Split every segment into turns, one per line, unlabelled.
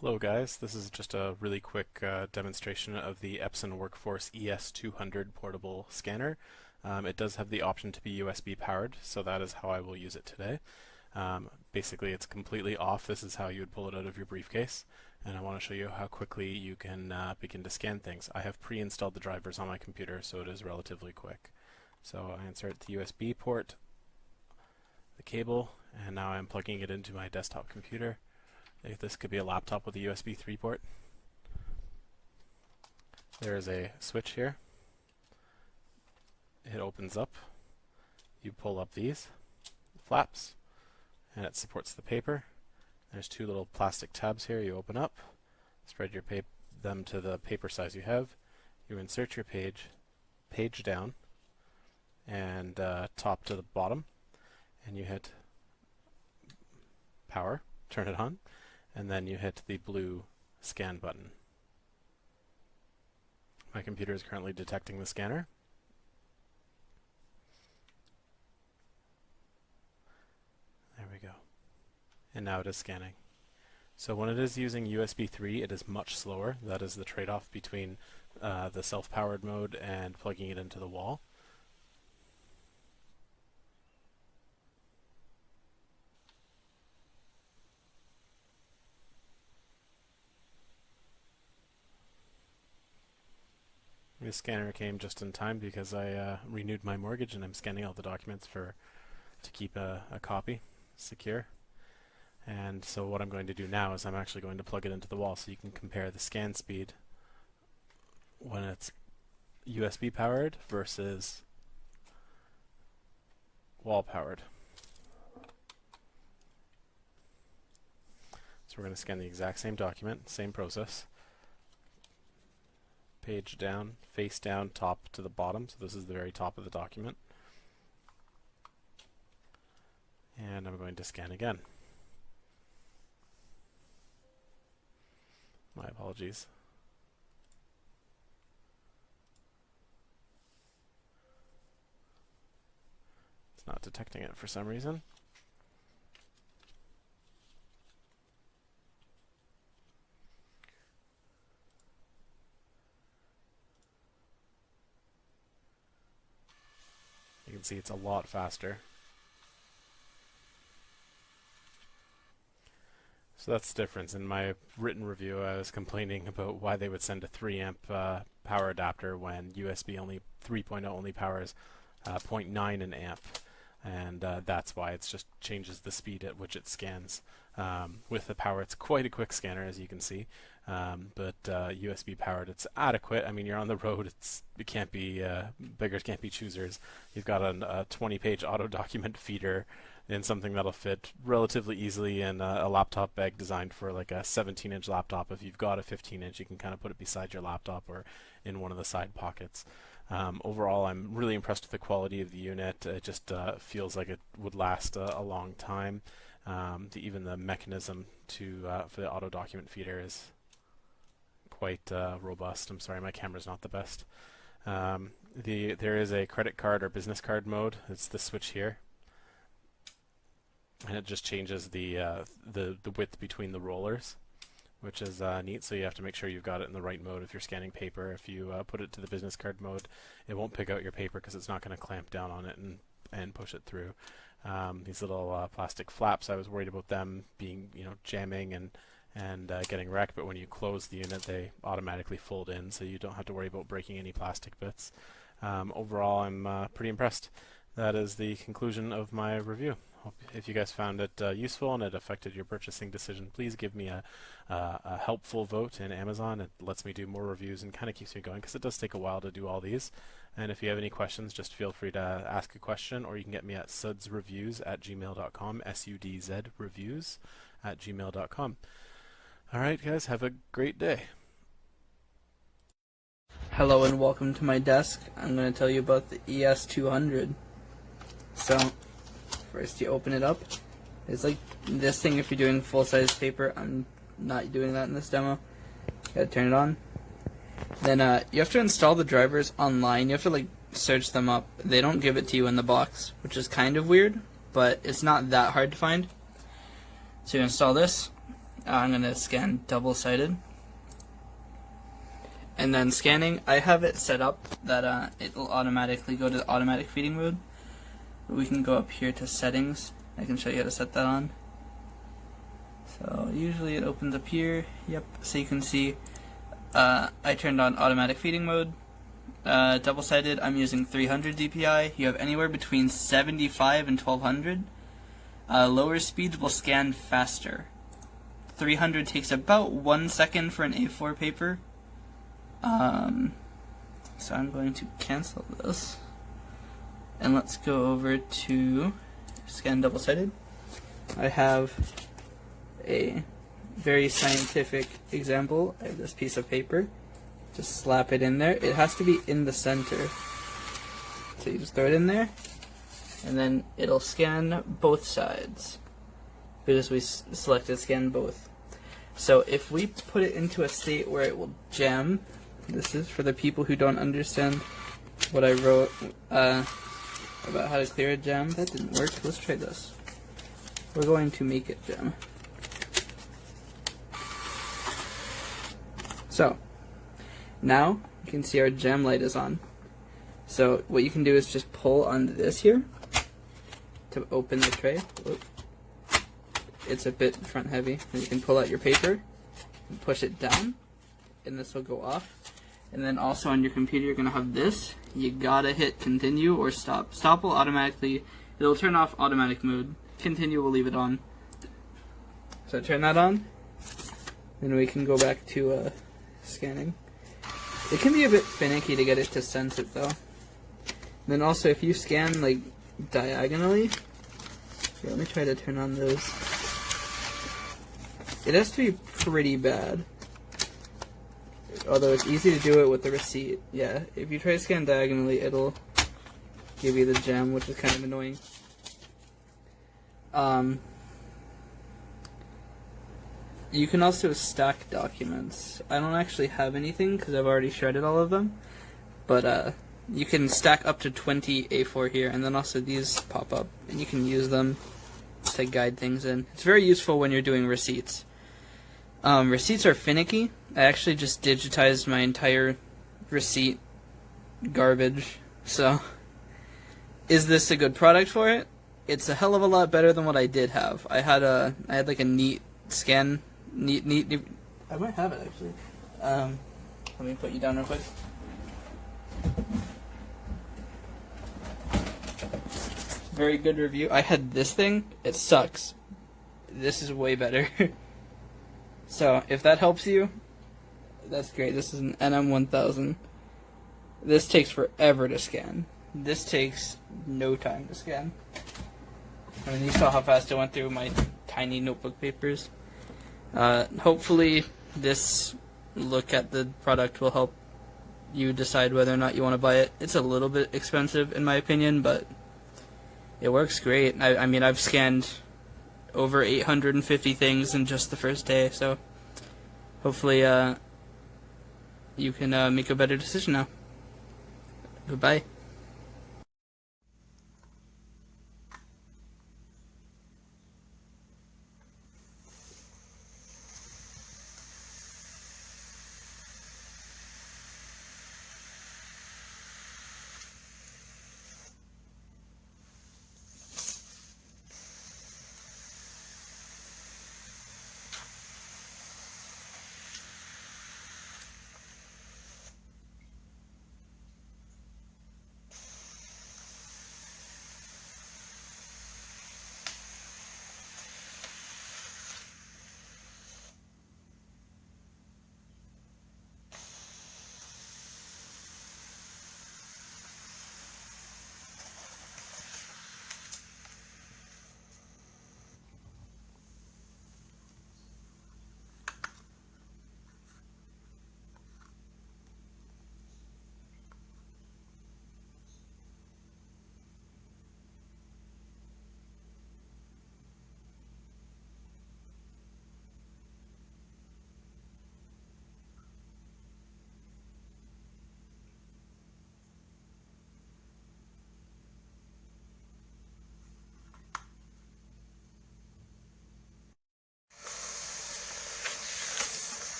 Hello guys, this is just a really quick demonstration of the Epson Workforce ES-200 portable scanner. It does have the option to be USB powered, so that is how I will use it today. Basically it's completely off. This is how you would pull it out of your briefcase, and I want to show you how quickly you can begin to scan things. I have pre-installed the drivers on my computer, so it is relatively quick. So I insert the USB port, the cable, and now I'm plugging it into my desktop computer. This could be a laptop with a USB 3 port. There is a switch here. It opens up. You pull up these flaps, and it supports the paper. There's two little plastic tabs here you open up. Spread them to the paper size you have. You insert your page down, and top to the bottom, and you hit power, turn it on, and then you hit the blue scan button. My computer is currently detecting the scanner. There we go. And now it is scanning. So when it is using USB 3, it is much slower. That is the trade-off between the self-powered mode and plugging it into the wall. The scanner came just in time because I renewed my mortgage and I'm scanning all the documents to keep a copy secure. And so what I'm going to do now is I'm actually going to plug it into the wall so you can compare the scan speed when it's USB powered versus wall powered. So we're going to scan the exact same document, same process. Page down, face down, top to the bottom. So this is the very top of the document. And I'm going to scan again. My apologies. It's not detecting it for some reason. You can see it's a lot faster. So that's the difference. In my written review, I was complaining about why they would send a 3 amp power adapter when USB 3.0 only powers 0.9 an amp. And that's why it just changes the speed at which it scans. With the power, it's quite a quick scanner, as you can see. But USB powered, it's adequate. I mean, you're on the road. It can't be beggars can't be choosers. You've got a 20-page auto document feeder in something that'll fit relatively easily in a laptop bag designed for like a 17-inch laptop. If you've got a 15-inch, you can kind of put it beside your laptop or in one of the side pockets. Overall, I'm really impressed with the quality of the unit. It just feels like it would last a long time. Even the mechanism for the auto document feeder is quite robust. I'm sorry, my camera's not the best. There is a credit card or business card mode. It's the switch here, and it just changes the width between the rollers, which is neat. So you have to make sure you've got it in the right mode if you're scanning paper. If you put it to the business card mode, it won't pick out your paper because it's not going to clamp down on it and push it through. These little plastic flaps, I was worried about them being, jamming and getting wrecked, but when you close the unit, they automatically fold in, so you don't have to worry about breaking any plastic bits. Overall, I'm pretty impressed. That is the conclusion of my review. If you guys found it useful and it affected your purchasing decision, please give me a helpful vote in Amazon. It lets me do more reviews and kind of keeps me going because it does take a while to do all these. And if you have any questions, just feel free to ask a question, or you can get me at sudsreviews@gmail.com, sudzreviews@gmail.com. All right, guys, have a great day.
Hello and welcome to my desk. I'm going to tell you about the ES-200. So, first you open it up. It's like this thing if you're doing full-size paper. I'm not doing that in this demo. Gotta turn it on. Then you have to install the drivers online. You have to search them up. They don't give it to you in the box, which is kind of weird, but it's not that hard to find. So you install this. I'm going to scan double-sided. And then scanning, I have it set up that it will automatically go to automatic feeding mode. We can go up here to settings. I can show you how to set that on. So usually it opens up here. Yep, so you can see I turned on automatic feeding mode. Double-sided, I'm using 300 DPI. You have anywhere between 75 and 1200. Lower speeds will scan faster. 300 takes about 1 second for an A4 paper. So I'm going to cancel this. And let's go over to scan double-sided. I have a very scientific example. I have this piece of paper. Just slap it in there. It has to be in the center. So you just throw it in there, and then it'll scan both sides. Because we selected scan both. So if we put it into a state where it will jam, this is for the people who don't understand what I wrote about how to clear a jam. That didn't work. Let's try this. We're going to make it jam. So now you can see our jam light is on. So what you can do is just pull on this here to open the tray. Whoop. It's a bit front heavy. And you can pull out your paper and push it down, and this will go off. And then also on your computer you're gonna have this. You gotta hit continue or stop. Stop will automatically, it'll turn off automatic mode. Continue will leave it on. So turn that on, then we can go back to scanning. It can be a bit finicky to get it to sense it though. And then also if you scan like diagonally, here, let me try to turn on those. It has to be pretty bad. Although it's easy to do it with the receipt. Yeah, if you try to scan diagonally, it'll give you the jam, which is kind of annoying. You can also stack documents. I don't actually have anything because I've already shredded all of them. But you can stack up to 20 A4 here, and then also these pop up, and you can use them to guide things in. It's very useful when you're doing receipts. Receipts are finicky. I actually just digitized my entire receipt garbage. So, is this a good product for it? It's a hell of a lot better than what I did have. I had like a neat scan, neat. I might have it actually. Let me put you down real quick. Very good review. I had this thing. It sucks. This is way better. So, if that helps you, that's great. This is an NM1000. This takes forever to scan. This takes no time to scan. I mean, you saw how fast I went through my tiny notebook papers. Hopefully, this look at the product will help you decide whether or not you want to buy it. It's a little bit expensive, in my opinion, but it works great. I mean, I've scanned over 850 things in just the first day, so hopefully you can make a better decision now. Goodbye.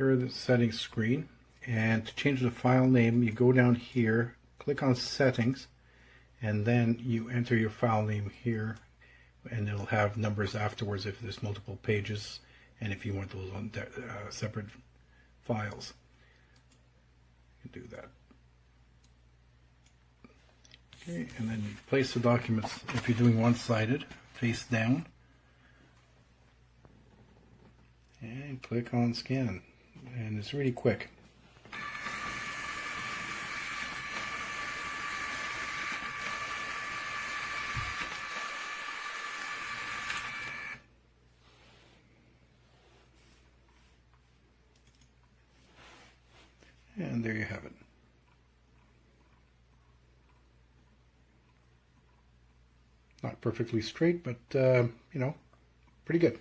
Here are the settings screen, and to change the file name you go down here, click on settings, and then you enter your file name here, and it'll have numbers afterwards if there's multiple pages and if you want those on separate files. You can do that. Okay, and then you place the documents, if you're doing one-sided, face down, and click on scan, and it's really quick. And there you have it. Not perfectly straight, but you know, pretty good.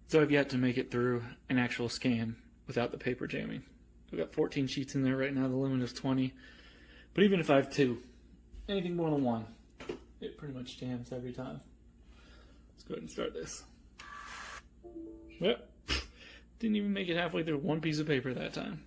So I've yet to make it through an actual scan without the paper jamming. I've got 14 sheets in there right now, the limit is 20. But even if I have 2, anything more than 1, it pretty much jams every time. Let's go ahead and start this. Yep, didn't even make it halfway through one piece of paper that time.